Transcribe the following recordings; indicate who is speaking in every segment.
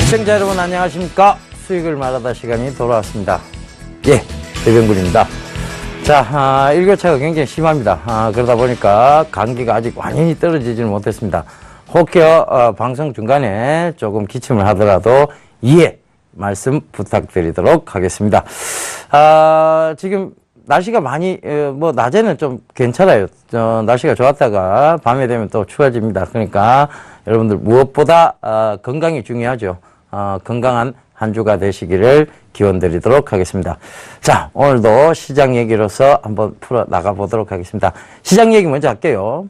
Speaker 1: 시청자 여러분 안녕하십니까. 수익을 말하다 시간이 돌아왔습니다. 예, 대병군입니다. 자, 일교차가 굉장히 심합니다. 그러다 보니까 감기가 아직 완전히 떨어지지는 못했습니다. 혹여 방송 중간에 조금 기침을 하더라도 이해 말씀 부탁드리도록 하겠습니다. 지금 날씨가 많이 낮에는 좀 괜찮아요. 날씨가 좋았다가 밤에 되면 또 추워집니다. 그러니까 여러분들 무엇보다 건강이 중요하죠. 건강한 한 주가 되시기를 기원드리도록 하겠습니다. 자, 오늘도 시장 얘기로서 한번 풀어 나가 보도록 하겠습니다. 시장 얘기 먼저 할게요.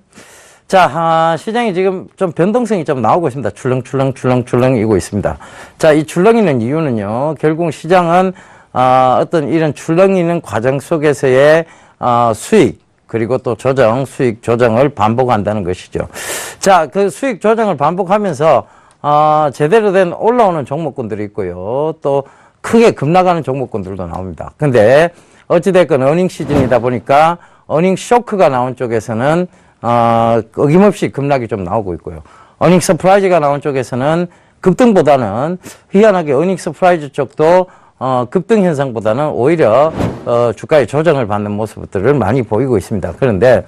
Speaker 1: 자, 시장이 지금 좀 변동성이 좀 나오고 있습니다. 출렁이고 있습니다. 자, 이 출렁이는 이유는요, 결국 시장은 어떤 이런 출렁이는 과정 속에서의 수익, 그리고 또 수익 조정을 반복한다는 것이죠. 자, 그 수익 조정을 반복하면서 제대로 된 올라오는 종목군들이 있고요. 또 크게 급락하는 종목군들도 나옵니다. 근데 어찌됐건 어닝 시즌이다 보니까 어닝 쇼크가 나온 쪽에서는 어김없이 급락이 좀 나오고 있고요. 어닝 서프라이즈가 나온 쪽에서는 급등보다는 희한하게 어닝 서프라이즈 쪽도 급등 현상보다는 오히려 주가의 조정을 받는 모습들을 많이 보이고 있습니다. 그런데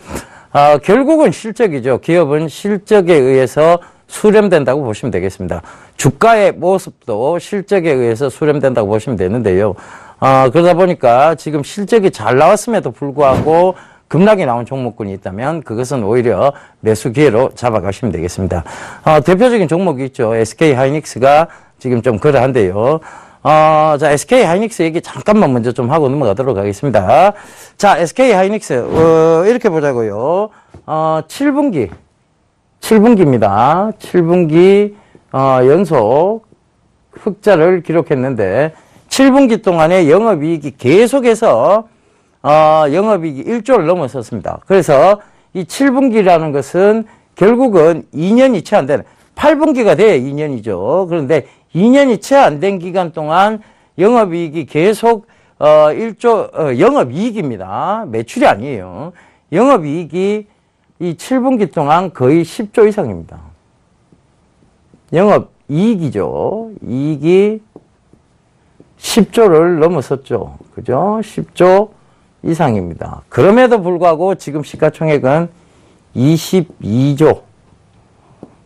Speaker 1: 결국은 실적이죠. 기업은 실적에 의해서 수렴된다고 보시면 되겠습니다. 주가의 모습도 실적에 의해서 수렴된다고 보시면 되는데요. 그러다 보니까 지금 실적이 잘 나왔음에도 불구하고 급락이 나온 종목군이 있다면 그것은 오히려 매수 기회로 잡아가시면 되겠습니다. 대표적인 종목이 있죠. SK 하이닉스가 지금 좀 그러한데요. 자, SK 하이닉스 얘기 잠깐만 먼저 좀 하고 넘어가도록 하겠습니다. 자, SK 하이닉스, 이렇게 보자고요. 7분기입니다. 7분기, 연속 흑자를 기록했는데, 7분기 동안에 영업이익이 계속해서, 영업이익이 1조를 넘어섰습니다. 그래서 이 7분기라는 것은 결국은 2년이 채 안 되는, 8분기가 돼야 2년이죠. 그런데 2년이 채 안 된 기간 동안 영업이익이 계속 1조 영업이익입니다. 매출이 아니에요. 영업이익이 이 7분기 동안 거의 10조 이상입니다. 영업이익이죠. 이익이 10조를 넘어섰죠. 그죠? 10조 이상입니다. 그럼에도 불구하고 지금 시가총액은 22조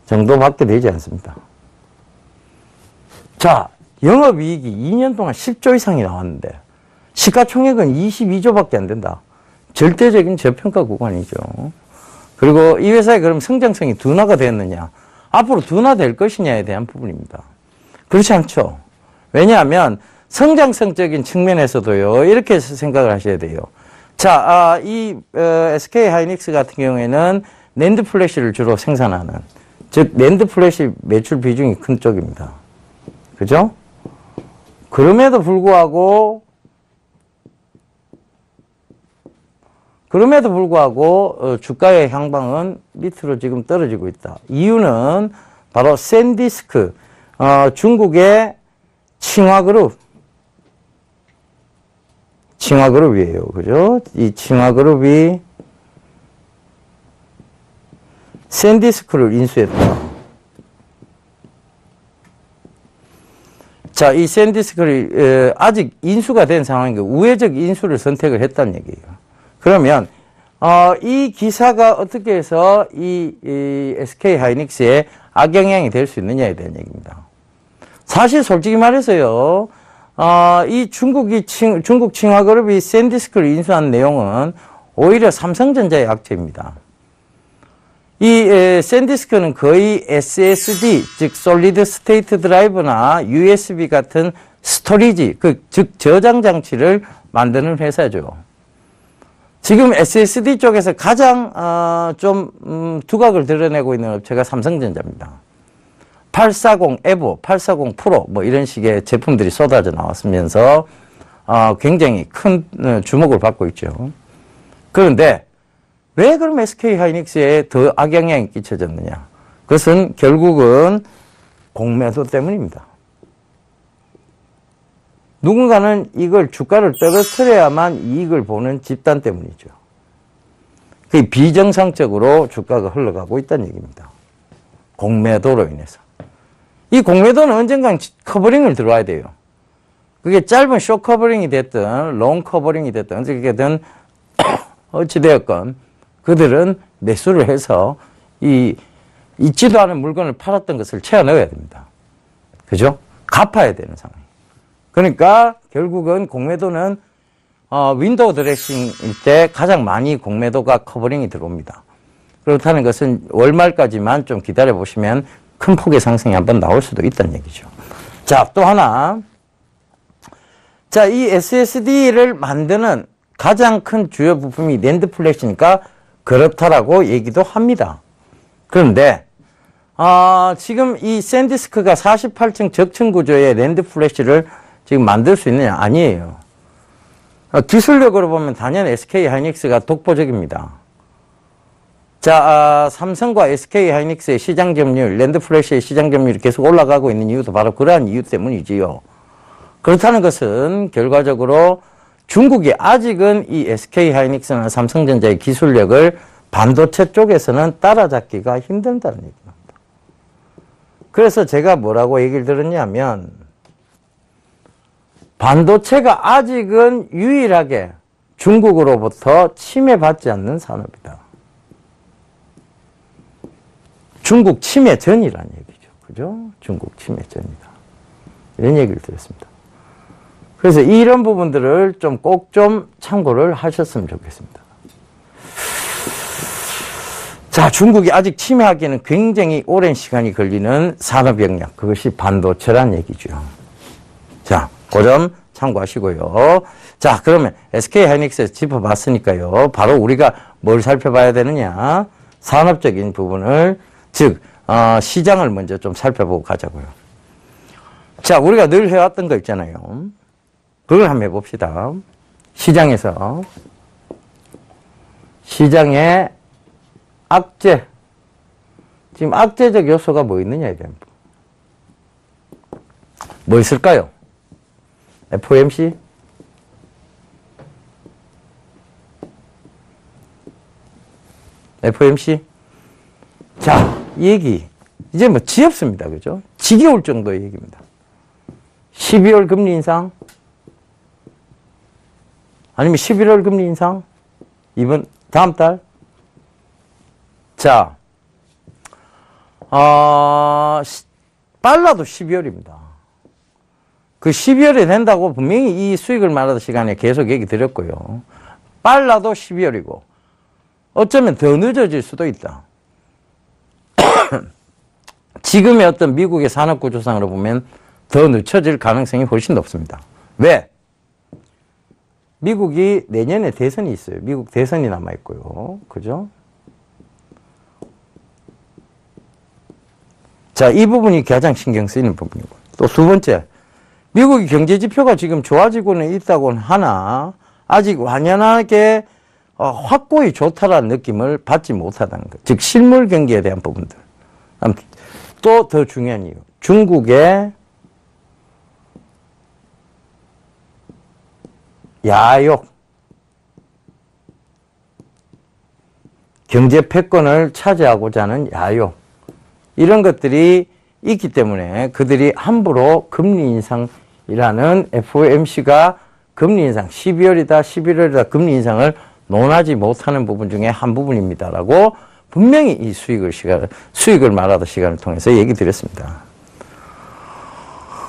Speaker 1: 정도밖에 되지 않습니다. 자, 영업이익이 2년 동안 10조 이상이 나왔는데 시가총액은 22조밖에 안 된다. 절대적인 저평가 구간이죠. 그리고 이 회사에 그럼 성장성이 둔화가 됐느냐, 앞으로 둔화될 것이냐에 대한 부분입니다. 그렇지 않죠. 왜냐하면 성장성적인 측면에서도요, 이렇게 생각을 하셔야 돼요. 자, 이 SK 하이닉스 같은 경우에는 낸드 플래시를 주로 생산하는, 즉 낸드 플래시 매출 비중이 큰 쪽입니다. 그죠? 그럼에도 불구하고 주가의 향방은 밑으로 지금 떨어지고 있다. 이유는 바로 샌디스크, 중국의 칭화그룹이에요. 그죠? 이 칭화그룹이 샌디스크를 인수했다. 자, 이 샌디스크를 아직 인수가 된 상황이고 우회적 인수를 선택을 했다는 얘기예요. 그러면 이 기사가 어떻게 해서 이 SK 하이닉스에 악영향이 될 수 있느냐에 대한 얘기입니다. 사실 솔직히 말해서요, 이 중국 칭화그룹이 샌디스크를 인수한 내용은 오히려 삼성전자의 악재입니다. 이 샌디스크는 거의 SSD, 즉 솔리드 스테이트 드라이브나 USB 같은 스토리지, 즉 저장 장치를 만드는 회사죠. 지금 SSD 쪽에서 가장 두각을 드러내고 있는 업체가 삼성전자입니다. 840 에보, 840 프로 뭐 이런 식의 제품들이 쏟아져 나왔으면서 굉장히 큰 주목을 받고 있죠. 그런데 왜 그럼 SK 하이닉스에 더 악영향이 끼쳐졌느냐? 그것은 결국은 공매도 때문입니다. 누군가는 이걸 주가를 떨어뜨려야만 이익을 보는 집단 때문이죠. 그 비정상적으로 주가가 흘러가고 있다는 얘기입니다. 공매도로 인해서. 이 공매도는 언젠간 커버링을 들어와야 돼요. 그게 짧은 숏 커버링이 됐든 롱 커버링이 됐든 어떻게든 어찌되었건 그들은 매수를 해서 이 있지도 않은 물건을 팔았던 것을 채워 넣어야 됩니다. 그죠? 갚아야 되는 상황. 그러니까 결국은 공매도는 윈도우 드레싱일 때 가장 많이 공매도가 커버링이 들어옵니다. 그렇다는 것은 월말까지만 좀 기다려 보시면 큰 폭의 상승이 한번 나올 수도 있다는 얘기죠. 자, 또 하나. 자, 이 SSD를 만드는 가장 큰 주요 부품이 낸드 플래시니까 그렇다라고 얘기도 합니다. 그런데 지금 이 샌디스크가 48층 적층 구조의 낸드 플래시를 지금 만들 수 있느냐? 아니에요. 기술력으로 보면 단연 SK 하이닉스가 독보적입니다. 자, 삼성과 SK 하이닉스의 시장 점유율, 낸드 플래시의 시장 점유율이 계속 올라가고 있는 이유도 바로 그러한 이유 때문이지요. 그렇다는 것은 결과적으로 중국이 아직은 이 SK 하이닉스나 삼성전자의 기술력을 반도체 쪽에서는 따라잡기가 힘들다는 얘기입니다. 그래서 제가 뭐라고 얘기를 들었냐면 반도체가 아직은 유일하게 중국으로부터 침해받지 않는 산업이다. 중국 침해 전이라는 얘기죠. 그죠? 중국 침해 전이다. 이런 얘기를 드렸습니다. 그래서 이런 부분들을 좀 꼭 좀 참고를 하셨으면 좋겠습니다. 자, 중국이 아직 침해하기에는 굉장히 오랜 시간이 걸리는 산업 영역, 그것이 반도체란 얘기죠. 자, 그 점 참고하시고요. 자, 그러면 SK 하이닉스에서 짚어봤으니까요. 바로 우리가 뭘 살펴봐야 되느냐? 산업적인 부분을, 즉 시장을 먼저 좀 살펴보고 가자고요. 자, 우리가 늘 해왔던 거 있잖아요. 그걸 한번 해봅시다. 시장에서 시장의 악재, 지금 악재적 요소가 뭐 있느냐에 대한 부분. 뭐 있을까요? FOMC? FOMC? 자, 이 얘기. 이제 뭐 지없습니다. 그죠? 지겨울 정도의 얘기입니다. 12월 금리 인상? 아니면 11월 금리 인상? 다음 달? 자, 빨라도 12월입니다. 그 12월이 된다고 분명히 이 수익을 말하던 시간에 계속 얘기 드렸고요. 빨라도 12월이고, 어쩌면 더 늦어질 수도 있다. 지금의 어떤 미국의 산업구조상으로 보면 더 늦춰질 가능성이 훨씬 높습니다. 왜? 미국이 내년에 대선이 있어요. 미국 대선이 남아있고요. 그죠? 자, 이 부분이 가장 신경 쓰이는 부분이고. 또 두 번째, 미국의 경제 지표가 지금 좋아지고는 있다고는 하나, 아직 완연하게 확고히 좋다라는 느낌을 받지 못하다는 것. 즉, 실물 경기에 대한 부분들. 또 더 중요한 이유. 중국의 야욕, 경제 패권을 차지하고자 하는 야욕, 이런 것들이 있기 때문에 그들이 함부로 금리 인상이라는 FOMC가 금리 인상, 12월이다, 11월이다 금리 인상을 논하지 못하는 부분 중에 한 부분입니다라고 분명히 이 수익을 말하던 시간을 통해서 얘기 드렸습니다.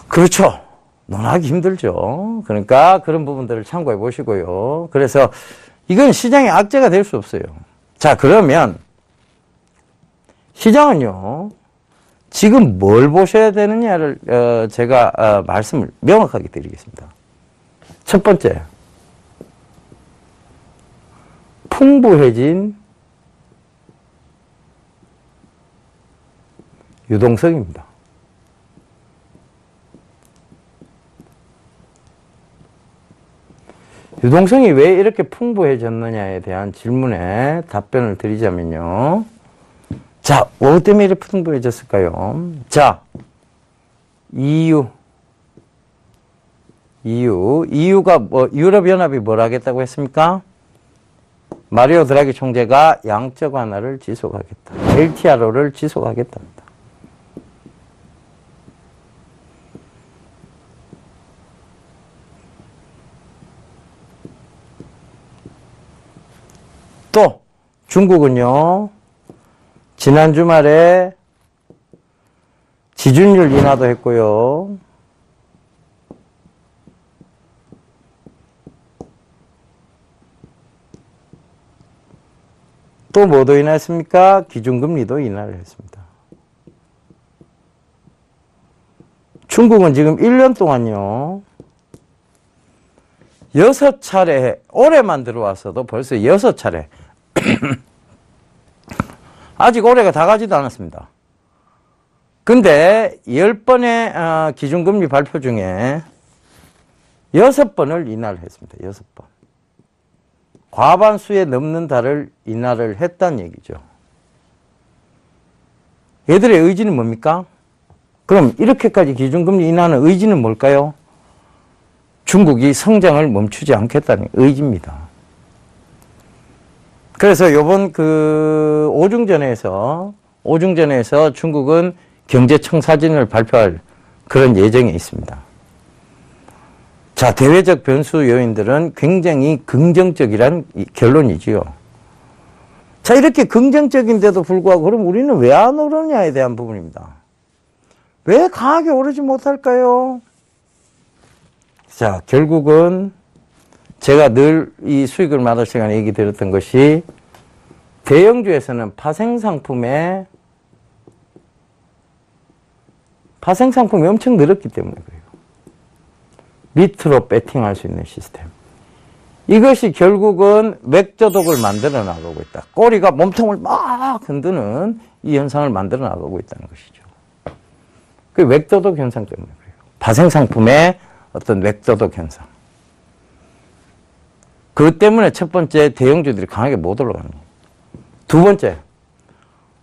Speaker 1: 그렇죠. 논하기 힘들죠. 그러니까 그런 부분들을 참고해 보시고요. 그래서 이건 시장의 악재가 될 수 없어요. 자, 그러면 시장은요, 지금 뭘 보셔야 되느냐를 제가 말씀을 명확하게 드리겠습니다. 첫 번째, 풍부해진 유동성입니다. 유동성이 왜 이렇게 풍부해졌느냐에 대한 질문에 답변을 드리자면요. 자, 뭐 때문에 이렇게 풍부해졌을까요? 자, EU가 유럽연합이 뭘 하겠다고 했습니까? 마리오 드라기 총재가 양적 완화를 지속하겠다. LTRO를 지속하겠답니다. 또 중국은요, 지난 주말에 지준율 인하도 했고요. 또 뭐도 인하했습니까? 기준금리도 인하를 했습니다. 중국은 지금 1년 동안요, 6차례, 올해만 들어와서도 벌써 6차례. 아직 올해가 다 가지도 않았습니다. 근데 10번의 기준금리 발표 중에 6번을 인하를 했습니다. 6번. 과반수에 넘는 달을 인하를 했다는 얘기죠. 얘들의 의지는 뭡니까? 그럼 이렇게까지 기준금리 인하하는 의지는 뭘까요? 중국이 성장을 멈추지 않겠다는 의지입니다. 그래서 요번 오중전에서 중국은 경제청사진을 발표할 그런 예정이 있습니다. 자, 대외적 변수 요인들은 굉장히 긍정적이란 결론이지요. 자, 이렇게 긍정적인데도 불구하고 그럼 우리는 왜 안 오르냐에 대한 부분입니다. 왜 강하게 오르지 못할까요? 자, 결국은 제가 늘 이 수익을 말할 시간에 얘기 드렸던 것이 대형주에서는 파생상품이 엄청 늘었기 때문에 그래요. 밑으로 배팅할 수 있는 시스템. 이것이 결국은 맥저독을 만들어 나가고 있다. 꼬리가 몸통을 막 흔드는 이 현상을 만들어 나가고 있다는 것이죠. 그 맥저독 현상 때문에 그래요. 파생상품의 어떤 맥저독 현상. 그 때문에 첫 번째 대형주들이 강하게 못 올라갑니다. 두 번째,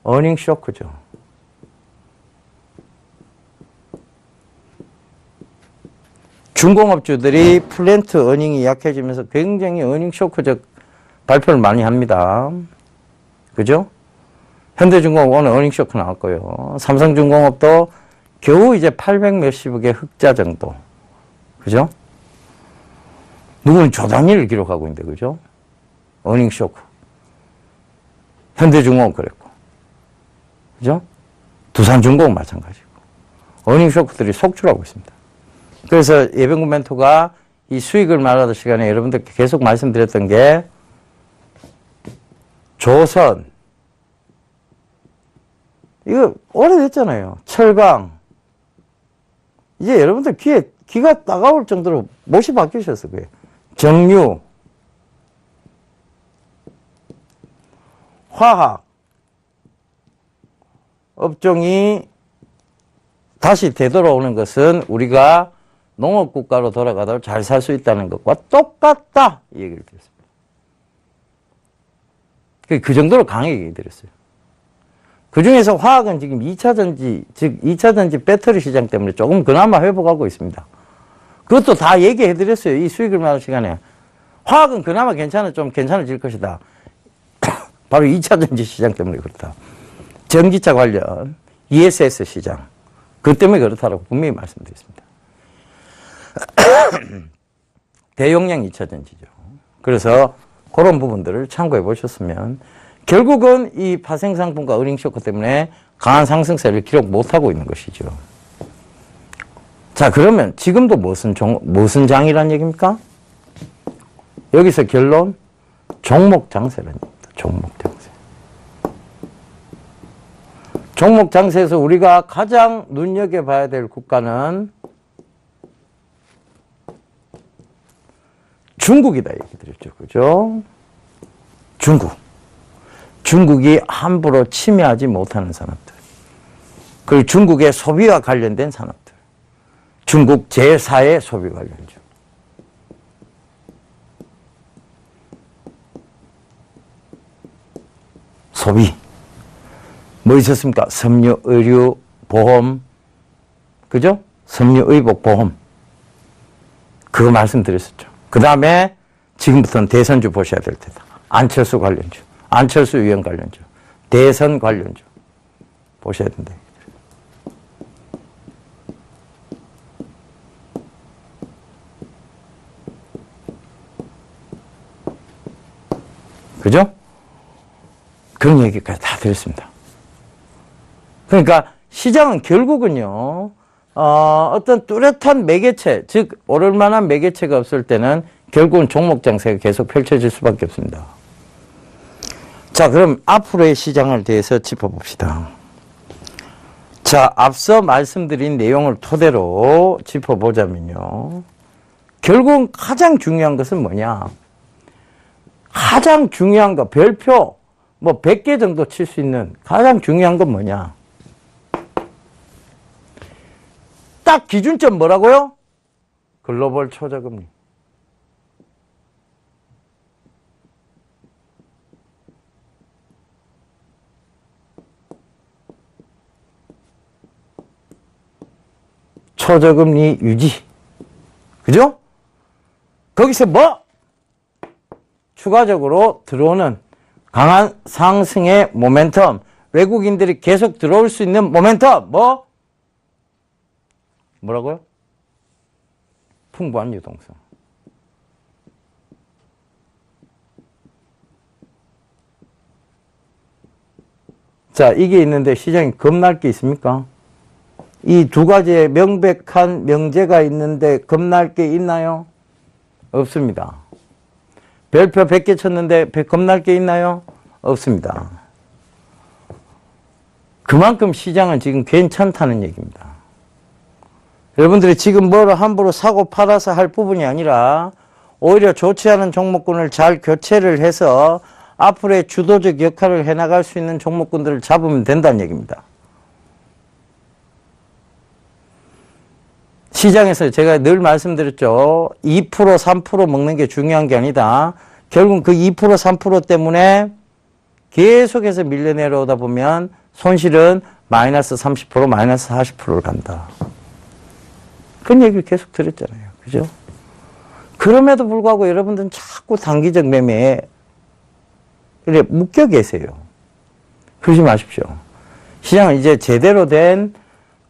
Speaker 1: 어닝 쇼크죠. 중공업주들이 플랜트 어닝이 약해지면서 굉장히 어닝 쇼크적 발표를 많이 합니다. 그죠? 현대중공업 오늘 어닝 쇼크 나올 거예요. 삼성중공업도 겨우 이제 800 몇십억의 흑자 정도. 그죠? 누구는 조 단위를 기록하고 있는데, 그죠? 어닝 쇼크. 현대중공업 그랬고. 그죠? 두산중공업 마찬가지고. 어닝 쇼크들이 속출하고 있습니다. 그래서 예병군 멘토가 이 수익을 말하던 시간에 여러분들께 계속 말씀드렸던 게 조선. 이거 오래됐잖아요. 철강. 이제 여러분들 귀가 따가울 정도로 못이 바뀌셨어, 그게. 정유, 화학, 업종이 다시 되돌아오는 것은 우리가 농업국가로 돌아가도 잘 살 수 있다는 것과 똑같다. 이 얘기를 드렸습니다. 그 정도로 강하게 얘기 드렸어요. 그 중에서 화학은 지금 2차전지, 즉 2차전지 배터리 시장 때문에 조금 그나마 회복하고 있습니다. 그것도 다 얘기해 드렸어요. 이 수익을 말할 시간에. 화학은 그나마 좀 괜찮아질 것이다. 바로 2차전지 시장 때문에 그렇다. 전기차 관련 ESS 시장. 그 때문에 그렇다라고 분명히 말씀드렸습니다. 대용량 2차전지죠. 그래서 그런 부분들을 참고해 보셨으면 결국은 이 파생상품과 어닝쇼크 때문에 강한 상승세를 기록 못하고 있는 것이죠. 자, 그러면 지금도 무슨 장이란 얘기입니까? 여기서 결론, 종목 장세란 얘기입니다. 종목 장세. 종목 장세에서 우리가 가장 눈여겨봐야 될 국가는 중국이다 얘기 드렸죠. 그죠? 중국이 함부로 침해하지 못하는 산업들. 그리고 중국의 소비와 관련된 산업들. 중국 제4의 소비 관련주. 소비. 뭐 있었습니까? 섬유, 의류, 보험. 그죠? 섬유, 의복, 보험. 그거 말씀드렸었죠. 그 다음에 지금부터는 대선주 보셔야 될 테다. 안철수 관련주. 안철수 의원 관련주. 대선 관련주. 보셔야 된다. 그죠? 그런 얘기까지 다 드렸습니다. 그러니까 시장은 결국은요, 어떤 뚜렷한 매개체, 즉 오를 만한 매개체가 없을 때는 결국은 종목 장세가 계속 펼쳐질 수밖에 없습니다. 자, 그럼 앞으로의 시장을 대해서 짚어봅시다. 자, 앞서 말씀드린 내용을 토대로 짚어보자면요. 결국은 가장 중요한 것은 뭐냐? 가장 중요한 거, 별표, 100개 정도 칠 수 있는 가장 중요한 건 뭐냐? 딱 기준점 뭐라고요? 글로벌 초저금리. 초저금리 유지. 그죠? 거기서 추가적으로 들어오는 강한 상승의 모멘텀, 외국인들이 계속 들어올 수 있는 모멘텀, 뭐라고요? 풍부한 유동성. 자, 이게 있는데 시장이 겁날 게 있습니까? 이 두 가지의 명백한 명제가 있는데 겁날 게 있나요? 없습니다. 별표 100개 쳤는데 겁날 게 있나요? 없습니다. 그만큼 시장은 지금 괜찮다는 얘기입니다. 여러분들이 지금 뭐를 함부로 사고 팔아서 할 부분이 아니라 오히려 좋지 않은 종목군을 잘 교체를 해서 앞으로의 주도적 역할을 해나갈 수 있는 종목군들을 잡으면 된다는 얘기입니다. 시장에서 제가 늘 말씀드렸죠. 2%, 3% 먹는 게 중요한 게 아니다. 결국 그 2%, 3% 때문에 계속해서 밀려 내려오다 보면 손실은 마이너스 30%, 마이너스 40%를 간다. 그런 얘기를 계속 드렸잖아요. 그죠? 그럼에도 불구하고 여러분들은 자꾸 단기적 매매에 묶여 계세요. 그러지 마십시오. 시장은 이제 제대로 된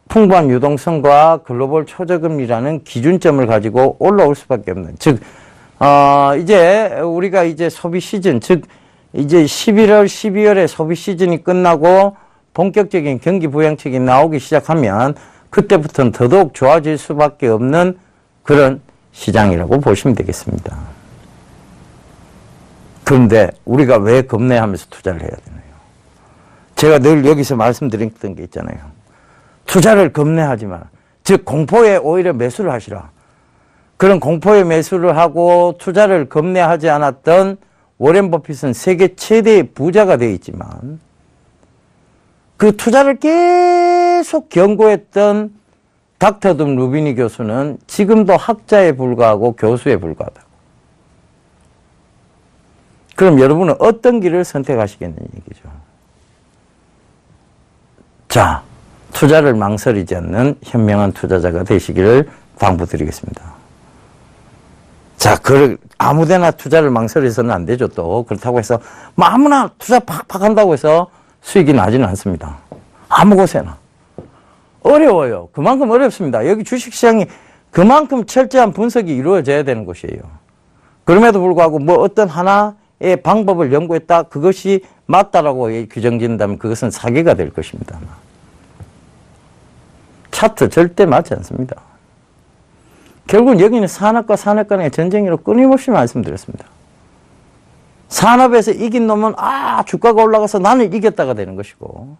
Speaker 1: 풍부한 유동성과 글로벌 초저금리라는 기준점을 가지고 올라올 수밖에 없는. 즉, 이제 우리가 이제 소비 시즌, 즉, 이제 11월, 12월에 소비 시즌이 끝나고 본격적인 경기 부양책이 나오기 시작하면 그때부터는 더더욱 좋아질 수밖에 없는 그런 시장이라고 보시면 되겠습니다. 그런데 우리가 왜 겁내하면서 투자를 해야 되나요? 제가 늘 여기서 말씀드렸던 게 있잖아요. 투자를 겁내하지 마라. 즉 공포에 오히려 매수를 하시라. 그런 공포에 매수를 하고 투자를 겁내하지 않았던 워렌 버핏은 세계 최대의 부자가 되어 있지만 그 투자를 계속 경고했던 닥터 둠 루비니 교수는 지금도 학자에 불과하고 교수에 불과하다. 그럼 여러분은 어떤 길을 선택하시겠는 얘기죠. 자, 투자를 망설이지 않는 현명한 투자자가 되시기를 당부드리겠습니다. 자, 아무데나 투자를 망설여서는 안 되죠. 또 그렇다고 해서 아무나 투자 팍팍 한다고 해서 수익이 나지는 않습니다. 아무 곳에나. 어려워요. 그만큼 어렵습니다. 여기 주식시장이 그만큼 철저한 분석이 이루어져야 되는 곳이에요. 그럼에도 불구하고 어떤 하나의 방법을 연구했다. 그것이 맞다라고 규정짓는다면 그것은 사기가 될 것입니다. 차트 절대 맞지 않습니다. 결국은 여기는 산업과 산업 간의 전쟁이라고 끊임없이 말씀드렸습니다. 산업에서 이긴 놈은 주가가 올라가서 나는 이겼다가 되는 것이고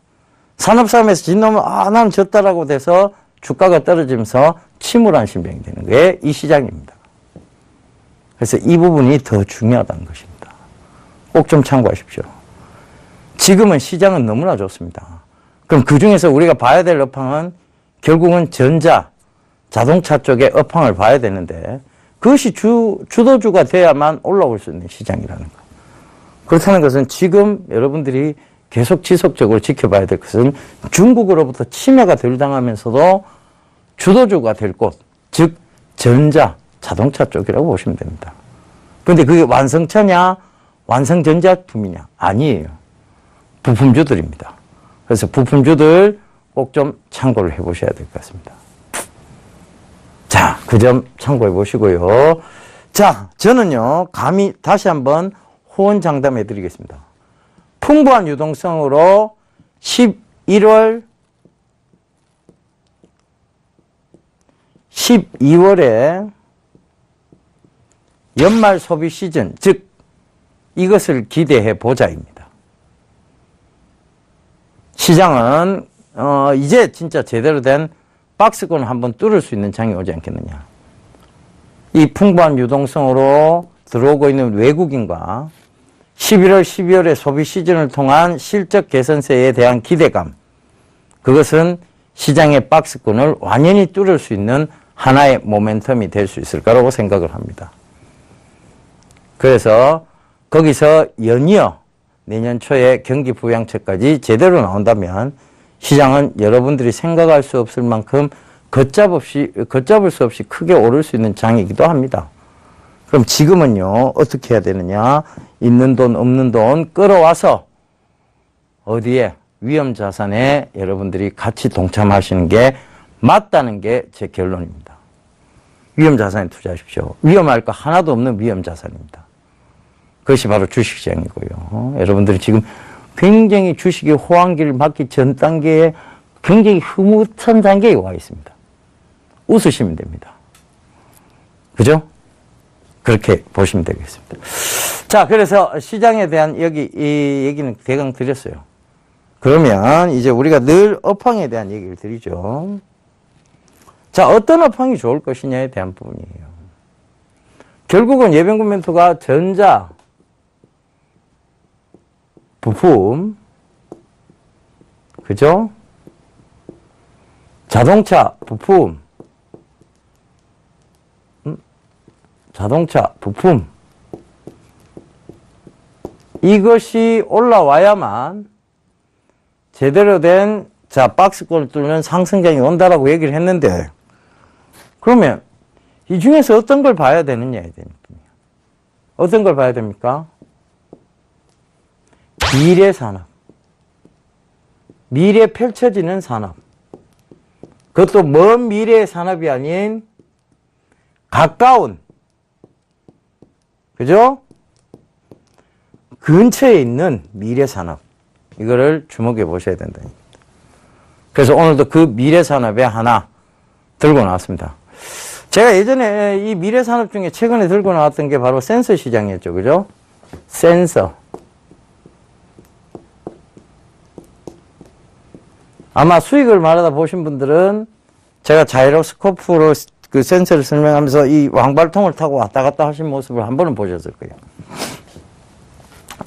Speaker 1: 산업 싸움에서 진 놈은 나는 졌다라고 돼서 주가가 떨어지면서 침울한 신병이 되는 게 이 시장입니다. 그래서 이 부분이 더 중요하다는 것입니다. 꼭 좀 참고하십시오. 지금은 시장은 너무나 좋습니다. 그럼 그중에서 우리가 봐야 될 업황은 결국은 자동차 쪽의 업황을 봐야 되는데 그것이 주도주가 돼야만 올라올 수 있는 시장이라는 거. 그렇다는 것은 지금 여러분들이 계속 지속적으로 지켜봐야 될 것은 중국으로부터 침해가 덜 당하면서도 주도주가 될 곳, 즉 자동차 쪽이라고 보시면 됩니다. 그런데 그게 완성차냐, 완성전자품이냐? 아니에요. 부품주들입니다. 그래서 부품주들 꼭 좀 참고를 해보셔야 될 것 같습니다. 자, 그 점 참고해 보시고요. 자, 저는요, 감히 다시 한번 호언장담해 드리겠습니다. 풍부한 유동성으로 11월, 12월에 연말 소비 시즌, 즉 이것을 기대해 보자입니다. 시장은 이제 진짜 제대로 된 박스권을 한번 뚫을 수 있는 장이 오지 않겠느냐. 이 풍부한 유동성으로 들어오고 있는 외국인과 11월, 12월의 소비 시즌을 통한 실적 개선세에 대한 기대감, 그것은 시장의 박스권을 완연히 뚫을 수 있는 하나의 모멘텀이 될 수 있을 거라고 생각을 합니다. 그래서 거기서 연이어 내년 초에 경기 부양책까지 제대로 나온다면 시장은 여러분들이 생각할 수 없을 만큼 걷잡을 수 없이 크게 오를 수 있는 장이기도 합니다. 그럼 지금은요, 어떻게 해야 되느냐? 있는 돈, 없는 돈 끌어와서 어디에? 위험 자산에 여러분들이 같이 동참하시는 게 맞다는 게 제 결론입니다. 위험 자산에 투자하십시오. 위험할 거 하나도 없는 위험 자산입니다. 그것이 바로 주식시장이고요. 여러분들이 지금 굉장히 주식이 호황기를 맞기 전 단계에 굉장히 흐뭇한 단계에 와 있습니다. 웃으시면 됩니다. 그죠? 그렇게 보시면 되겠습니다. 자, 그래서 시장에 대한 이 얘기는 대강 드렸어요. 그러면 이제 우리가 늘 업황에 대한 얘기를 드리죠. 자, 어떤 업황이 좋을 것이냐에 대한 부분이에요. 결국은 예병군 멘토가 전자, 부품, 그죠? 자동차, 부품, 자동차, 부품. 이것이 올라와야만 제대로 된, 자, 박스권을 뚫는 상승장이 온다라고 얘기를 했는데, 그러면 이 중에서 어떤 걸 봐야 되느냐에 대한 부분이에요. 어떤 걸 봐야 됩니까? 미래 산업. 미래 펼쳐지는 산업. 그것도 먼 미래의 산업이 아닌 가까운, 그죠? 근처에 있는 미래 산업. 이거를 주목해 보셔야 된다. 그래서 오늘도 그 미래 산업에 하나 들고 나왔습니다. 제가 예전에 이 미래 산업 중에 최근에 들고 나왔던 게 바로 센서 시장이었죠. 그죠? 센서. 아마 수익을 말하다 보신 분들은 제가 자이로스코프로 그 센서를 설명하면서 이 왕발통을 타고 왔다 갔다 하신 모습을 한 번은 보셨을 거예요.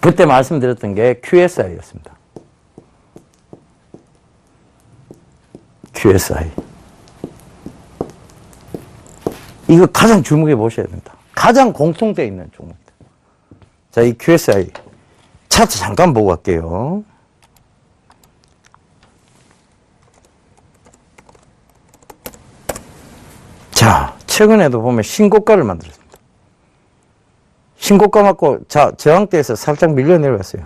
Speaker 1: 그때 말씀드렸던 게 QSI였습니다. QSI. 이거 가장 주목해 보셔야 된다. 가장 공통되어 있는 종목입니다. 자, 이 QSI. 차트 잠깐 보고 갈게요. 자, 최근에도 보면 신고가를 만들었습니다. 신고가 맞고, 자, 저항대에서 살짝 밀려 내려갔어요.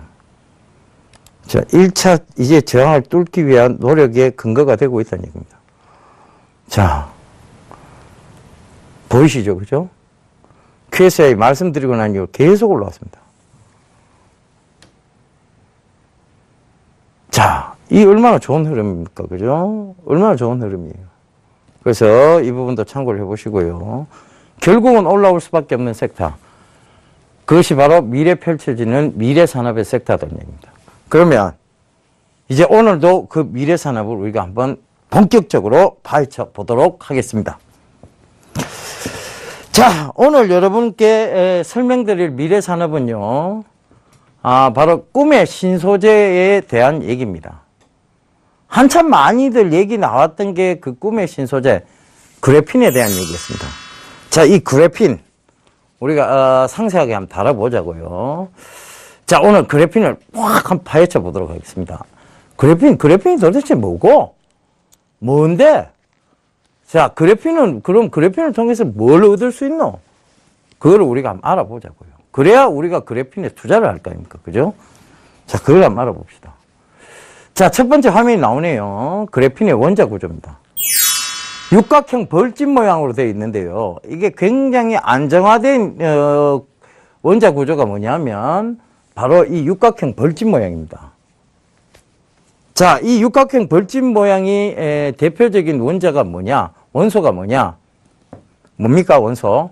Speaker 1: 자, 1차 이제 저항을 뚫기 위한 노력의 근거가 되고 있다는 얘기입니다. 자, 보이시죠? 그죠? QSI 말씀드리고 난 이후 계속 올라왔습니다. 자, 이 얼마나 좋은 흐름입니까? 그죠? 얼마나 좋은 흐름이에요. 그래서 이 부분도 참고를 해보시고요. 결국은 올라올 수밖에 없는 섹터. 그것이 바로 미래 펼쳐지는 미래 산업의 섹터라는 얘기입니다. 그러면 이제 오늘도 그 미래 산업을 우리가 한번 본격적으로 파헤쳐 보도록 하겠습니다. 자, 오늘 여러분께 설명드릴 미래 산업은요, 바로 꿈의 신소재에 대한 얘기입니다. 한참 많이들 얘기 나왔던 게 그 꿈의 신소재, 그래핀에 대한 얘기였습니다. 자, 이 그래핀, 우리가 상세하게 한번 다뤄보자고요. 자, 오늘 그래핀을 확 한번 파헤쳐 보도록 하겠습니다. 그래핀이 도대체 뭐고? 뭔데? 자, 그럼 그래핀을 통해서 뭘 얻을 수 있노? 그거를 우리가 한번 알아보자고요. 그래야 우리가 그래핀에 투자를 할 거 아닙니까? 그죠? 자, 그걸 한번 알아봅시다. 자, 첫 번째 화면이 나오네요. 그래핀의 원자 구조입니다. 육각형 벌집 모양으로 되어 있는데요. 이게 굉장히 안정화된 원자 구조가 뭐냐면 바로 이 육각형 벌집 모양입니다. 자, 이 육각형 벌집 모양이 대표적인 원자가 뭐냐? 원소가 뭐냐? 뭡니까, 원소?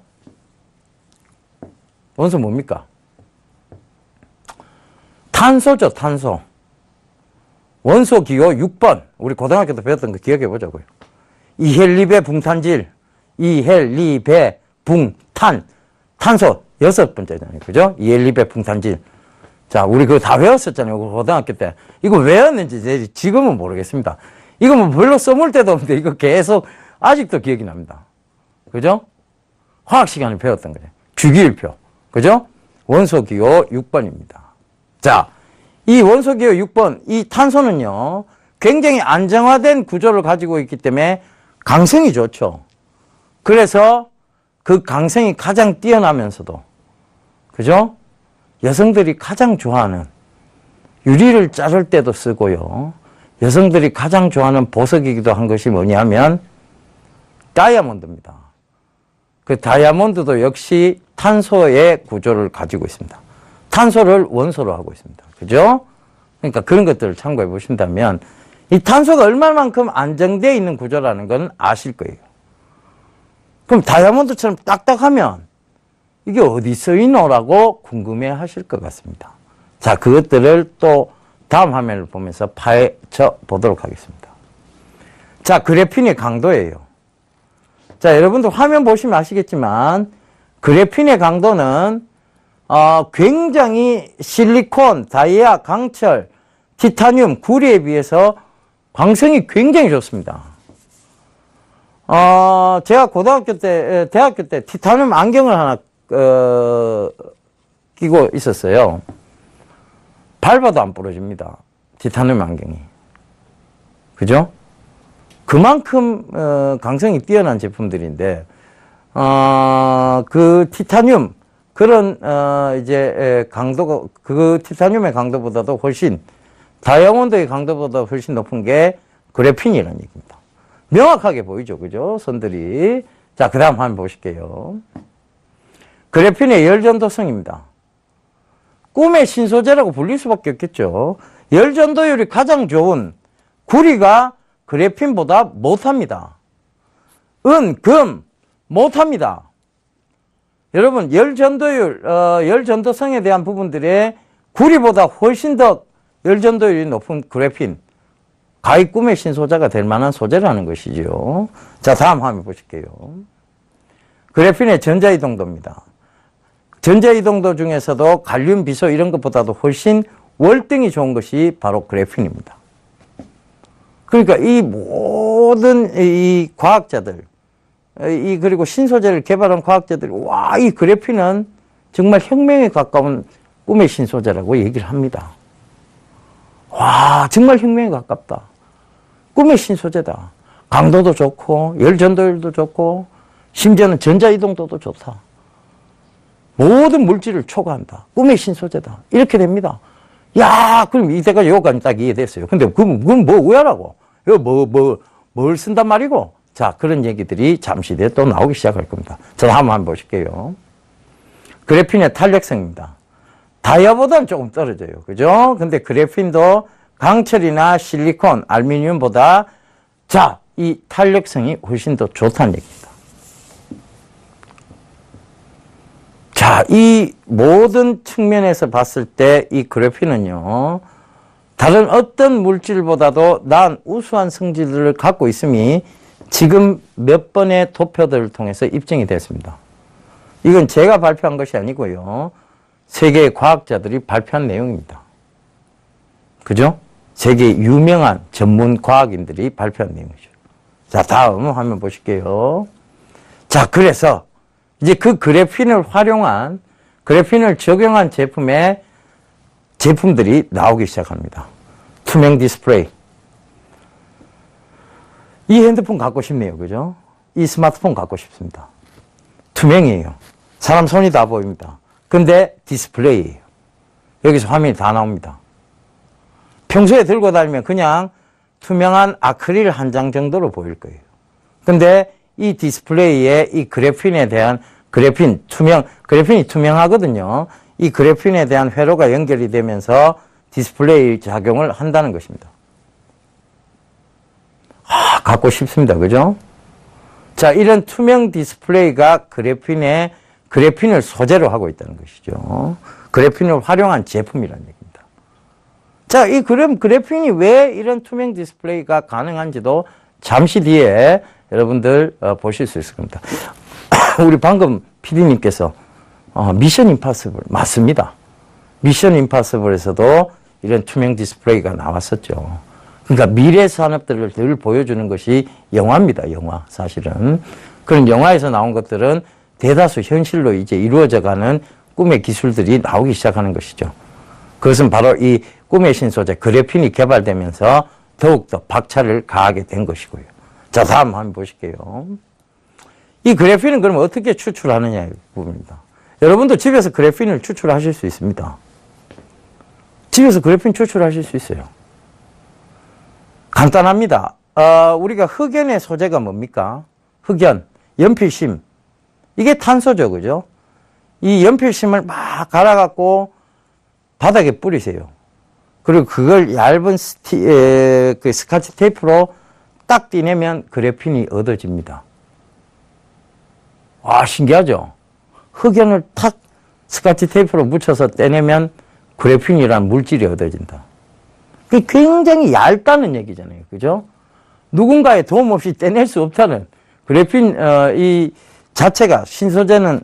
Speaker 1: 원소 뭡니까? 탄소죠, 탄소. 원소 기호 6번. 우리 고등학교 때 배웠던 거 기억해 보자고요. 이헬리베 붕탄질. 이헬리베 붕탄. 탄소 6번째잖아요. 그죠? 이헬리베 붕탄질. 자, 우리 그거 다 외웠었잖아요. 고등학교 때. 이거 외웠는지 지금은 모르겠습니다. 이거 뭐 별로 써볼 때도 없는데 이거 계속 아직도 기억이 납니다. 그죠? 화학 시간에 배웠던 거죠. 주기율표. 그죠? 원소기호 6번입니다. 자, 이 원소기호 6번, 이 탄소는요, 굉장히 안정화된 구조를 가지고 있기 때문에 강성이 좋죠. 그래서 그 강성이 가장 뛰어나면서도, 그죠? 여성들이 가장 좋아하는 유리를 자를 때도 쓰고요. 여성들이 가장 좋아하는 보석이기도 한 것이 뭐냐면 다이아몬드입니다. 그 다이아몬드도 역시 탄소의 구조를 가지고 있습니다. 탄소를 원소로 하고 있습니다. 그죠? 그러니까 그런 것들을 참고해 보신다면 이 탄소가 얼마만큼 안정되어 있는 구조라는 건 아실 거예요. 그럼 다이아몬드처럼 딱딱하면 이게 어디 써 있노라고 궁금해 하실 것 같습니다. 자, 그것들을 또 다음 화면을 보면서 파헤쳐 보도록 하겠습니다. 자, 그래핀의 강도예요. 자, 여러분들 화면 보시면 아시겠지만 그래핀의 강도는 굉장히 실리콘, 다이아, 강철, 티타늄, 구리에 비해서 광성이 굉장히 좋습니다. 제가 고등학교 때, 대학교 때 티타늄 안경을 하나 끼고 있었어요. 밟아도 안 부러집니다. 티타늄 안경이. 그죠? 그만큼 강성이 뛰어난 제품들인데 그 티타늄 그런 이제 강도가 그 티타늄의 강도보다도 훨씬 다이아몬드의 강도보다 훨씬 높은 게 그래핀이라는 얘기입니다. 명확하게 보이죠, 그죠? 선들이. 자, 그 다음 한번 보실게요. 그래핀의 열전도성입니다. 꿈의 신소재라고 불릴 수밖에 없겠죠. 열전도율이 가장 좋은 구리가 그래핀보다 못합니다. 은, 금, 못합니다. 여러분, 열전도율, 열전도성에 대한 부분들에 구리보다 훨씬 더 열전도율이 높은 그래핀. 가히 꿈의 신소재가 될 만한 소재라는 것이죠. 자, 다음 화면 보실게요. 그래핀의 전자이동도입니다. 전자이동도 중에서도 갈륨, 비소 이런 것보다도 훨씬 월등히 좋은 것이 바로 그래핀입니다. 그러니까 이 모든 이 과학자들, 그리고 신소재를 개발한 과학자들이 와, 이 그래핀은 정말 혁명에 가까운 꿈의 신소재라고 얘기를 합니다. 와, 정말 혁명에 가깝다. 꿈의 신소재다. 강도도 좋고 열전도율도 좋고 심지어는 전자이동도도 좋다. 모든 물질을 초과한다. 꿈의 신소재다. 이렇게 됩니다. 야, 그럼 이때까지 요까지 딱 이해됐어요. 근데 그건 뭐 왜라고? 뭘 쓴단 말이고? 자, 그런 얘기들이 잠시 뒤에 또 나오기 시작할 겁니다. 자, 한번 보실게요. 그래핀의 탄력성입니다. 다이아보다는 조금 떨어져요. 그죠? 근데 그래핀도 강철이나 실리콘, 알루미늄보다 자, 이 탄력성이 훨씬 더 좋다는 얘기입니다. 자, 이 모든 측면에서 봤을 때 이 그래핀은요, 다른 어떤 물질보다도 나은 우수한 성질들을 갖고 있음이 지금 몇 번의 도표들을 통해서 입증이 됐습니다. 이건 제가 발표한 것이 아니고요. 세계의 과학자들이 발표한 내용입니다. 그죠? 세계 유명한 전문 과학인들이 발표한 내용이죠. 자, 다음 화면 보실게요. 자, 그래서 이제 그 그래핀을 적용한 제품들이 나오기 시작합니다. 투명 디스플레이. 이 핸드폰 갖고 싶네요. 그죠? 이 스마트폰 갖고 싶습니다. 투명이에요. 사람 손이 다 보입니다. 근데 디스플레이예요. 여기서 화면이 다 나옵니다. 평소에 들고 다니면 그냥 투명한 아크릴 한 장 정도로 보일 거예요. 근데 이 디스플레이에 이 그래핀에 대한 그래핀이 투명하거든요. 이 그래핀에 대한 회로가 연결이 되면서 디스플레이 작용을 한다는 것입니다. 갖고 싶습니다. 그죠? 자, 이런 투명 디스플레이가 그래핀을 소재로 하고 있다는 것이죠. 그래핀을 활용한 제품이라는 얘기입니다. 자, 이 그래핀이 왜 이런 투명 디스플레이가 가능한지도 잠시 뒤에 여러분들 보실 수 있을 겁니다. 우리 방금 PD님께서 미션 임파서블 맞습니다. 미션 임파서블에서도 이런 투명 디스플레이가 나왔었죠. 그러니까 미래 산업들을 늘 보여주는 것이 영화입니다. 영화 사실은. 그런 영화에서 나온 것들은 대다수 현실로 이제 이루어져가는 꿈의 기술들이 나오기 시작하는 것이죠. 그것은 바로 이 꿈의 신소재 그래핀이 개발되면서 더욱더 박차를 가하게 된 것이고요. 자, 다음 한번 보실게요. 이 그래핀은 그럼 어떻게 추출하느냐의 부분입니다. 여러분도 집에서 그래핀을 추출하실 수 있습니다. 집에서 그래핀 추출하실 수 있어요. 간단합니다. 우리가 흑연의 소재가 뭡니까? 흑연, 연필심. 이게 탄소죠, 그죠? 이 연필심을 막 갈아갖고 바닥에 뿌리세요. 그리고 그걸 얇은 스카치 테이프로 딱 떼내면 그래핀이 얻어집니다. 와, 신기하죠? 흑연을 탁 스카치 테이프로 묻혀서 떼내면 그래핀이라는 물질이 얻어진다. 그게 굉장히 얇다는 얘기잖아요. 그죠? 누군가의 도움 없이 떼낼 수 없다는 그래핀, 이 자체가 신소재는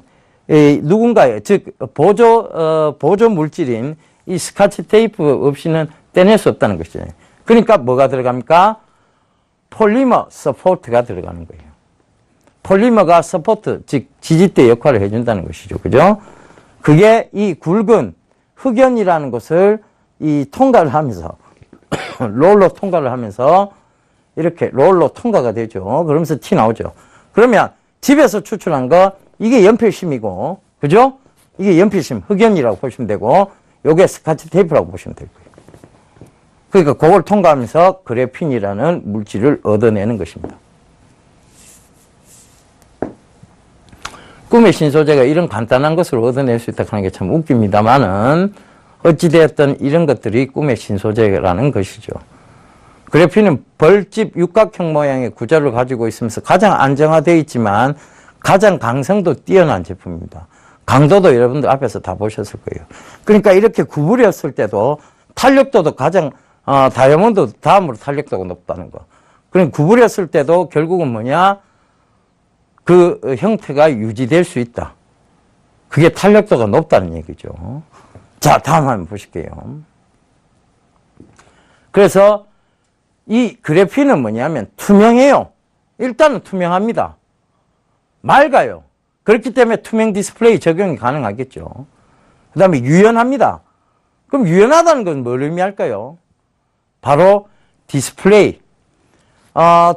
Speaker 1: 누군가의, 즉, 보조 물질인 이 스카치 테이프 없이는 떼낼 수 없다는 것이죠. 그러니까 뭐가 들어갑니까? 폴리머 서포트가 들어가는 거예요. 폴리머가 서포트, 즉, 지지대 역할을 해준다는 것이죠. 그죠? 그게 이 굵은 흑연이라는 것을 이 통과를 하면서, 롤러 통과를 하면서 이렇게 롤러 통과가 되죠. 그러면서 티 나오죠. 그러면 집에서 추출한 거, 이게 연필심이고, 그죠? 이게 연필심, 흑연이라고 보시면 되고, 요게 스카치 테이프라고 보시면 될 거예요. 그러니까 그걸 통과하면서 그래핀이라는 물질을 얻어내는 것입니다. 꿈의 신소재가 이런 간단한 것을 얻어낼 수 있다는 게 참 웃깁니다만은 어찌되었든 이런 것들이 꿈의 신소재라는 것이죠. 그래핀은 벌집 육각형 모양의 구조를 가지고 있으면서 가장 안정화되어 있지만 가장 강성도 뛰어난 제품입니다. 강도도 여러분들 앞에서 다 보셨을 거예요. 그러니까 이렇게 구부렸을 때도 탄력도도 가장 다이아몬드 다음으로 탄력도가 높다는 거. 그러니까 구부렸을 때도 결국은 뭐냐? 그 형태가 유지될 수 있다. 그게 탄력도가 높다는 얘기죠. 자, 다음 한번 보실게요. 그래서 이 그래핀은 뭐냐면 투명해요. 일단은 투명합니다. 맑아요. 그렇기 때문에 투명 디스플레이 적용이 가능하겠죠. 그 다음에 유연합니다. 그럼 유연하다는 건 뭘 의미할까요? 바로 디스플레이.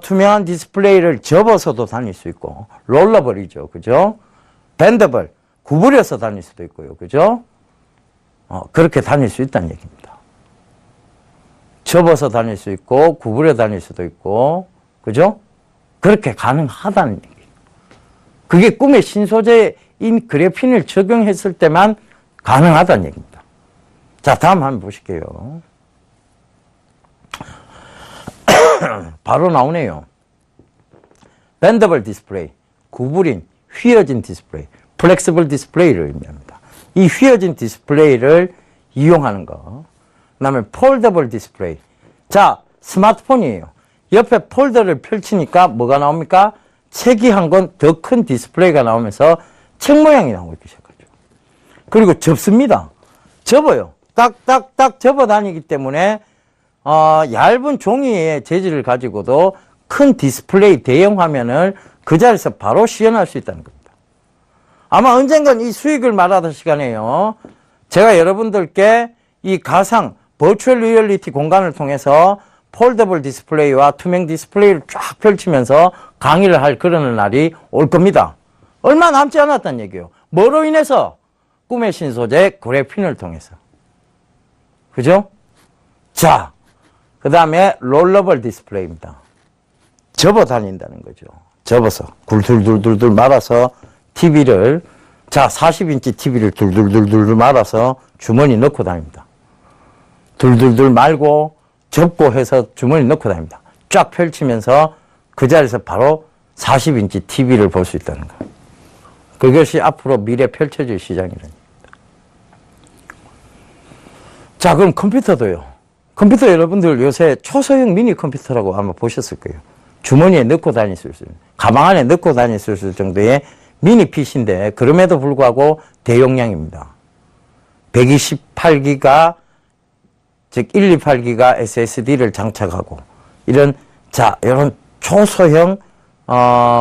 Speaker 1: 투명한 디스플레이를 접어서도 다닐 수 있고, 롤러블이죠. 그죠? 밴더블. 구부려서 다닐 수도 있고요. 그죠? 그렇게 다닐 수 있다는 얘기입니다. 접어서 다닐 수 있고, 구부려 다닐 수도 있고, 그죠? 그렇게 가능하다는 얘기예요. 그게 꿈의 신소재인 그래핀을 적용했을 때만 가능하다는 얘기입니다. 자, 다음 한번 보실게요. 바로 나오네요. 밴더블 디스플레이, 구부린, 휘어진 디스플레이, 플렉시블 디스플레이를 의미합니다. 이 휘어진 디스플레이를 이용하는 거. 그 다음에 폴더블 디스플레이. 자, 스마트폰이에요. 옆에 폴더를 펼치니까 뭐가 나옵니까? 책이 한 권 더 큰 디스플레이가 나오면서 책 모양이 나오기 시작하죠. 그리고 접습니다. 접어요. 딱딱딱 접어 다니기 때문에 얇은 종이의 재질을 가지고도 큰 디스플레이 대형 화면을 그 자리에서 바로 시연할 수 있다는 겁니다. 아마 언젠간 이 수익을 말하던 시간에요. 제가 여러분들께 이 가상 버추얼 리얼리티 공간을 통해서 폴더블 디스플레이와 투명 디스플레이를 쫙 펼치면서 강의를 할 그런 날이 올 겁니다. 얼마 남지 않았다는 얘기예요. 뭐로 인해서? 꿈의 신소재 그래핀을 통해서. 그죠? 자, 그 다음에 롤러블 디스플레이입니다. 접어 다닌다는 거죠. 접어서 굴둘둘둘둘 말아서 TV를 자, 40인치 TV를 둘둘둘둘 말아서 주머니 넣고 다닙니다. 둘둘둘 말고 접고 해서 주머니 넣고 다닙니다. 쫙 펼치면서 그 자리에서 바로 40인치 TV를 볼 수 있다는 거예요. 그것이 앞으로 미래 펼쳐질 시장이라는 겁니다. 자, 그럼 컴퓨터도요. 컴퓨터 여러분들 요새 초소형 미니 컴퓨터라고 아마 보셨을 거예요. 주머니에 넣고 다닐 수 있는, 가방 안에 넣고 다닐 수 있을 정도의 미니 PC인데 그럼에도 불구하고 대용량입니다. 128기가, 즉 128기가 SSD를 장착하고 이런 초소형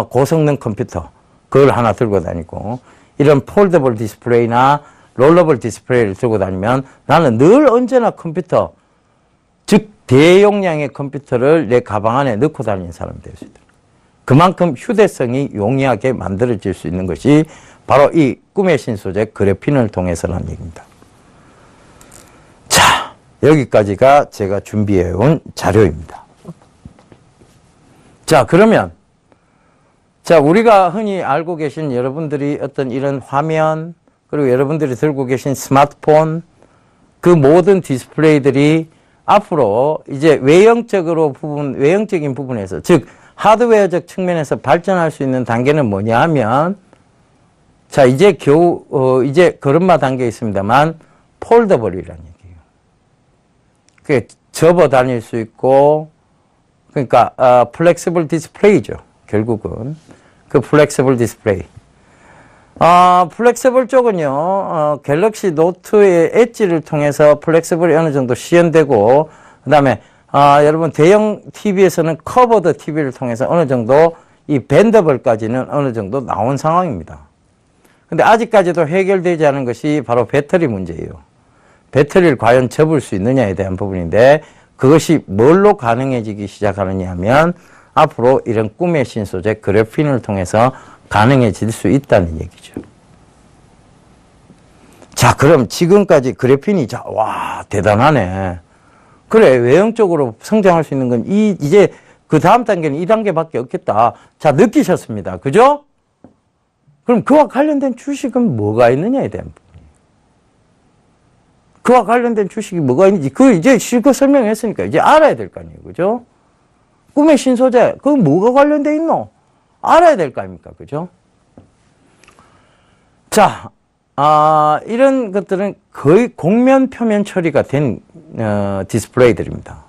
Speaker 1: 고성능 컴퓨터 그걸 하나 들고 다니고 이런 폴더블 디스플레이나 롤러블 디스플레이를 들고 다니면 나는 늘 언제나 컴퓨터, 즉 대용량의 컴퓨터를 내 가방 안에 넣고 다니는 사람이 될 수 있다. 그만큼 휴대성이 용이하게 만들어질 수 있는 것이 바로 이 꿈의 신소재 그래핀을 통해서라는 얘기입니다. 자, 여기까지가 제가 준비해온 자료입니다. 자, 그러면 우리가 흔히 알고 계신 여러분들이 어떤 이런 화면, 그리고 여러분들이 들고 계신 스마트폰, 그 모든 디스플레이들이 앞으로 이제 외형적인 부분에서, 즉 하드웨어적 측면에서 발전할 수 있는 단계는 뭐냐 하면, 자, 이제 이제 걸음마 단계에 있습니다만 폴더블이라는 얘기예요. 그게 접어 다닐 수 있고, 그러니까 플렉시블 디스플레이죠. 결국은 그 플렉시블 디스플레이. 플렉시블 쪽은요, 갤럭시 노트의 엣지를 통해서 플렉시블이 어느 정도 시연되고, 그 다음에, 여러분, 대형 TV에서는 커버드 TV를 통해서 어느 정도 이 밴더블까지는 어느 정도 나온 상황입니다. 근데 아직까지도 해결되지 않은 것이 바로 배터리 문제예요. 배터리를 과연 접을 수 있느냐에 대한 부분인데, 그것이 뭘로 가능해지기 시작하느냐 하면, 앞으로 이런 꿈의 신소재 그래핀을 통해서 가능해질 수 있다는 얘기죠. 자, 그럼 지금까지 그래핀이, 와, 대단하네. 그래, 외형적으로 성장할 수 있는 건 이제 그 다음 단계는 2단계밖에 없겠다. 자, 느끼셨습니다. 그죠? 그럼 그와 관련된 주식은 뭐가 있느냐에 대한 부분이에요. 그와 관련된 주식이 뭐가 있는지, 이제 실컷 설명했으니까 이제 알아야 될 거 아니에요. 그죠? 꿈의 신소재, 그거 뭐가 관련돼 있노? 알아야 될 거 아닙니까? 그죠? 자, 이런 것들은 거의 곡면 표면 처리가 된 디스플레이들입니다.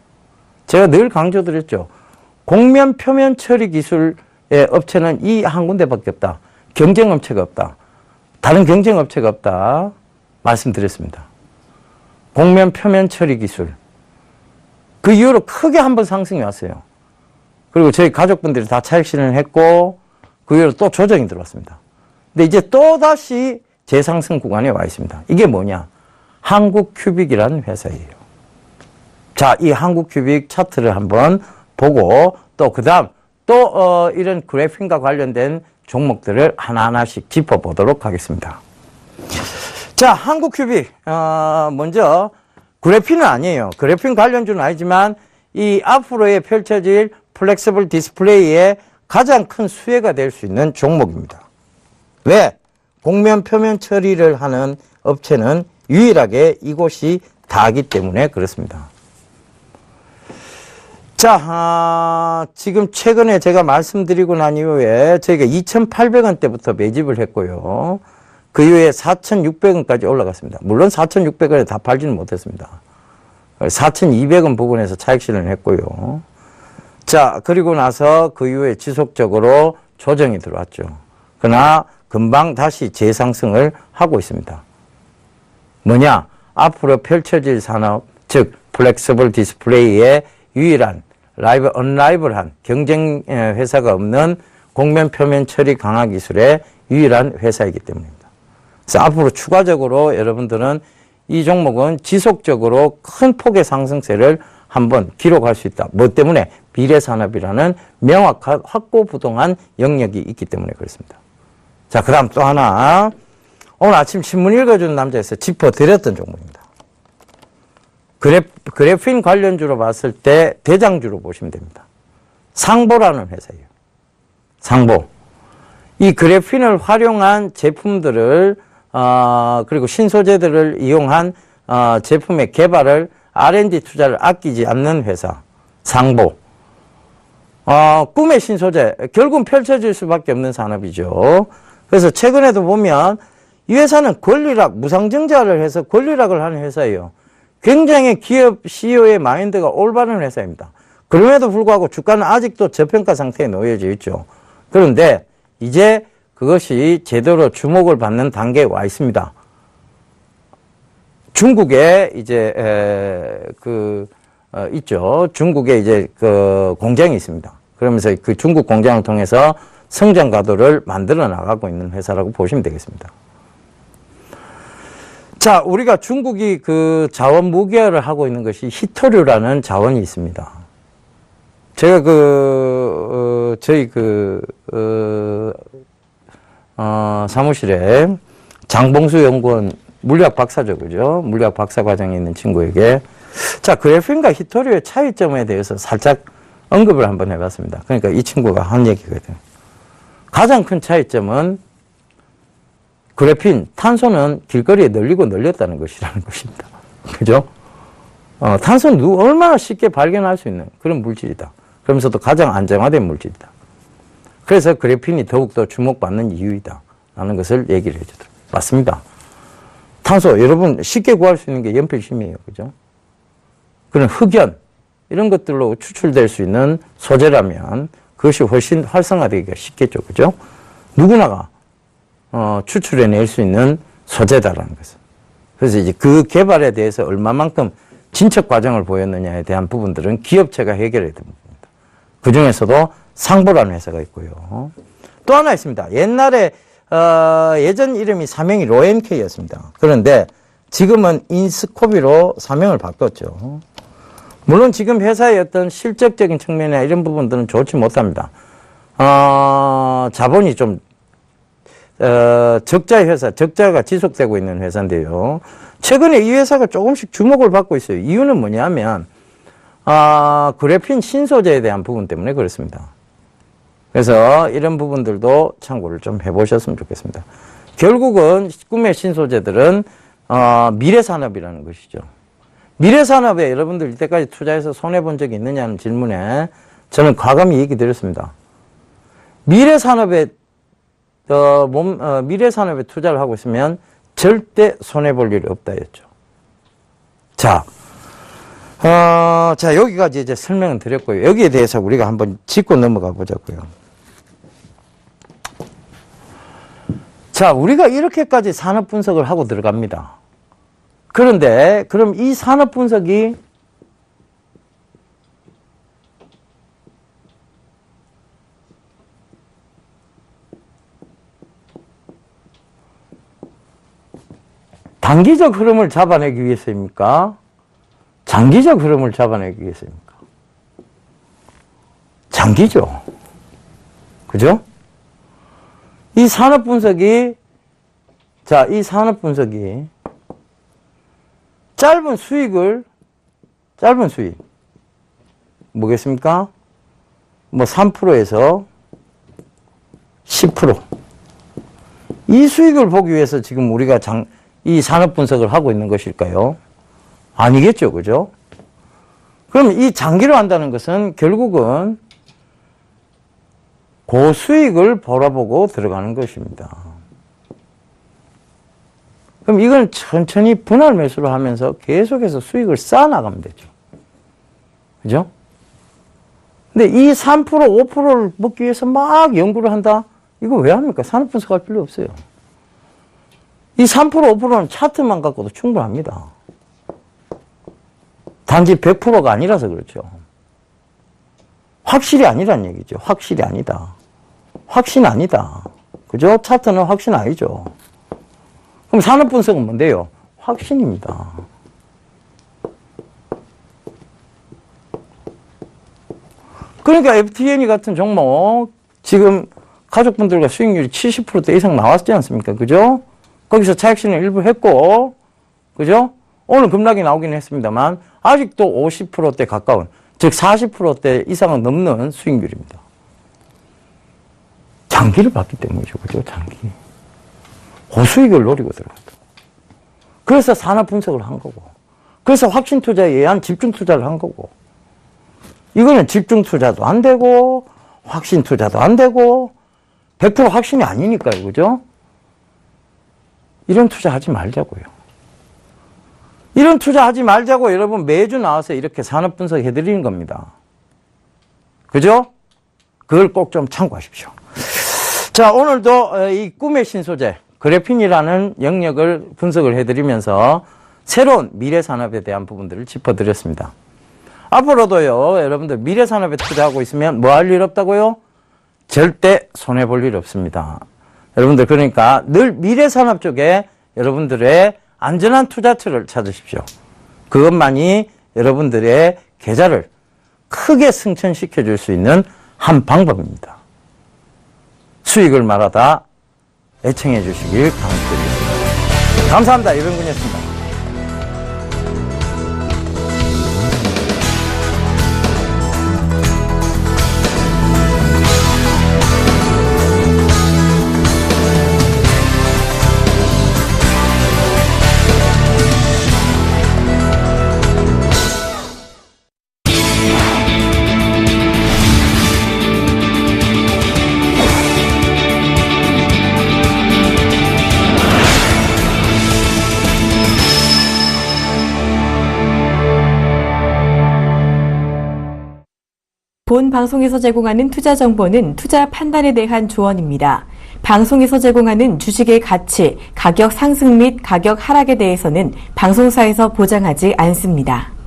Speaker 1: 제가 늘 강조드렸죠. 곡면 표면 처리 기술의 업체는 이 한 군데밖에 없다. 경쟁 업체가 없다. 다른 경쟁 업체가 없다. 말씀드렸습니다. 곡면 표면 처리 기술. 그 이후로 크게 한번 상승이 왔어요. 그리고 저희 가족분들이 다 차익 실현을 했고 그 이후로 또 조정이 들어왔습니다. 근데 이제 또다시 재상승 구간에 와 있습니다. 이게 뭐냐? 한국큐빅이라는 회사예요. 자, 이 한국큐빅 차트를 한번 보고 또 그다음 또 이런 그래핀과 관련된 종목들을 하나하나씩 짚어보도록 하겠습니다. 자, 한국큐빅 먼저 그래핀은 아니에요. 그래핀 관련주는 아니지만 이 앞으로의 펼쳐질 플렉시블 디스플레이의 가장 큰 수혜가 될 수 있는 종목입니다. 왜? 곡면 표면 처리를 하는 업체는 유일하게 이곳이 다기 때문에 그렇습니다. 자, 지금 최근에 제가 말씀드리고 난 이후에 저희가 2,800원대부터 매집을 했고요. 그 이후에 4,600원까지 올라갔습니다. 물론 4,600원에 다 팔지는 못했습니다. 4,200원 부분에서 차익 실현을 했고요. 자, 그리고 나서 그 이후에 지속적으로 조정이 들어왔죠. 그러나 금방 다시 재상승을 하고 있습니다. 뭐냐? 앞으로 펼쳐질 산업, 즉 플렉서블 디스플레이의 유일한 언라이벌한 경쟁 회사가 없는 곡면 표면 처리 강화 기술의 유일한 회사이기 때문입니다. 그래서 앞으로 추가적으로 여러분들은 이 종목은 지속적으로 큰 폭의 상승세를 한번 기록할 수 있다. 뭐 때문에? 비례산업이라는 명확한 확고부동한 영역이 있기 때문에 그렇습니다. 자, 그 다음 또 하나. 오늘 아침 신문 읽어주는 남자에서 짚어드렸던 종목입니다. 그래핀 관련주로 봤을 때 대장주로 보시면 됩니다. 상보라는 회사예요. 상보. 이 그래핀을 활용한 제품들을 그리고 신소재들을 이용한 제품의 개발을 R&D 투자를 아끼지 않는 회사 상보. 꿈의 신소재, 결국은 펼쳐질 수밖에 없는 산업이죠. 그래서 최근에도 보면 이 회사는 권리락, 무상증자를 해서 권리락을 하는 회사예요. 굉장히 기업 CEO의 마인드가 올바른 회사입니다. 그럼에도 불구하고 주가는 아직도 저평가 상태에 놓여져 있죠. 그런데 이제 그것이 제대로 주목을 받는 단계에 와 있습니다. 중국에 이제 있죠. 중국에 이제 그 공장이 있습니다. 그러면서 그 중국 공장을 통해서 성장 가도를 만들어 나가고 있는 회사라고 보시면 되겠습니다. 자, 우리가 중국이 그 자원 무기화를 하고 있는 것이 희토류라는 자원이 있습니다. 제가 저희 사무실에 장봉수 연구원 물리학 박사죠, 그죠? 물리학 박사 과정에 있는 친구에게 자, 그래핀과 희토류의 차이점에 대해서 살짝 언급을 한번 해봤습니다. 그러니까 이 친구가 한 얘기거든요. 가장 큰 차이점은 그래핀, 탄소는 길거리에 널리고 널렸다는 것이라는 것입니다. 그죠? 탄소는 얼마나 쉽게 발견할 수 있는 그런 물질이다. 그러면서도 가장 안정화된 물질이다. 그래서 그래핀이 더욱더 주목받는 이유이다. 라는 것을 얘기를 해주더라고요. 맞습니다. 탄소, 여러분 쉽게 구할 수 있는 게 연필심이에요. 그죠? 그런 흑연, 이런 것들로 추출될 수 있는 소재라면 그것이 훨씬 활성화되기가 쉽겠죠. 그죠? 누구나가 추출해낼 수 있는 소재다라는 것은. 그래서 이제 그 개발에 대해서 얼마만큼 진척 과정을 보였느냐에 대한 부분들은 기업체가 해결해야 됩니다. 그 중에서도 상보라는 회사가 있고요. 또 하나 있습니다. 옛날에 예전 이름이 사명이 로엔케이였습니다. 그런데 지금은 인스코비로 사명을 바꿨죠. 물론 지금 회사의 어떤 실적적인 측면이나 이런 부분들은 좋지 못합니다. 자본이 좀 적자의 회사, 적자가 지속되고 있는 회사인데요. 최근에 이 회사가 조금씩 주목을 받고 있어요. 이유는 뭐냐면 그래핀 신소재에 대한 부분 때문에 그렇습니다. 그래서 이런 부분들도 참고를 좀 해보셨으면 좋겠습니다. 결국은 꿈의 신소재들은 미래산업이라는 것이죠. 미래산업에 여러분들 이때까지 투자해서 손해본 적이 있느냐는 질문에 저는 과감히 얘기 드렸습니다. 미래산업에 투자를 하고 있으면 절대 손해볼 일이 없다 했죠. 자, 여기까지 이제 설명을 드렸고요. 여기에 대해서 우리가 한번 짚고 넘어가 보자고요. 자, 우리가 이렇게까지 산업 분석을 하고 들어갑니다. 그런데 그럼 이 산업 분석이 단기적 흐름을 잡아내기 위해서입니까? 장기적 흐름을 잡아내기 위해서입니까? 장기죠. 그죠? 이 산업 분석이 짧은 수익 뭐겠습니까? 뭐 3%에서 10%. 이 수익을 보기 위해서 지금 우리가 이 산업 분석을 하고 있는 것일까요? 아니겠죠. 그죠? 그럼 이 장기로 한다는 것은 결국은 고수익을 바라보고 들어가는 것입니다. 그럼 이건 천천히 분할 매수를 하면서 계속해서 수익을 쌓아나가면 되죠. 그죠? 근데 이 3%, 5%를 먹기 위해서 막 연구를 한다? 이거 왜 합니까? 산업 분석할 필요 없어요. 이 3%, 5%는 차트만 갖고도 충분합니다. 단지 100%가 아니라서 그렇죠. 확실히 아니란 얘기죠. 확실히 아니다. 확신 아니다. 그죠? 차트는 확신 아니죠. 그럼 산업 분석은 뭔데요? 확신입니다. 그러니까 FTNE 같은 종목 지금 가족분들과 수익률이 70%대 이상 나왔지 않습니까? 그죠? 거기서 차익실현 일부 했고, 그죠? 오늘 급락이 나오긴 했습니다만 아직도 50%대 가까운, 즉 40%대 이상은 넘는 수익률입니다. 장기를 봤기 때문이죠. 그죠? 장기. 고수익을 노리고 들어가죠. 그래서 산업 분석을 한 거고. 그래서 확신 투자에 의한 집중 투자를 한 거고. 이거는 집중 투자도 안 되고, 확신 투자도 안 되고, 100% 확신이 아니니까요. 그죠? 이런 투자 하지 말자고요. 이런 투자 하지 말자고 여러분 매주 나와서 이렇게 산업 분석 해드리는 겁니다. 그죠? 그걸 꼭 좀 참고하십시오. 자, 오늘도 이 꿈의 신소재, 그래핀이라는 영역을 분석을 해드리면서 새로운 미래 산업에 대한 부분들을 짚어드렸습니다. 앞으로도요, 여러분들 미래 산업에 투자하고 있으면 뭐 할 일 없다고요? 절대 손해볼 일 없습니다. 여러분들 그러니까 늘 미래 산업 쪽에 여러분들의 안전한 투자처를 찾으십시오. 그것만이 여러분들의 계좌를 크게 승천시켜 줄 수 있는 한 방법입니다. 수익을 말하다 애청해 주시길 강조드립니다. 감사합니다. 이병군이었습니다.
Speaker 2: 본 방송에서 제공하는 투자 정보는 투자 판단에 대한 조언입니다. 방송에서 제공하는 주식의 가치, 가격 상승 및 가격 하락에 대해서는 방송사에서 보장하지 않습니다.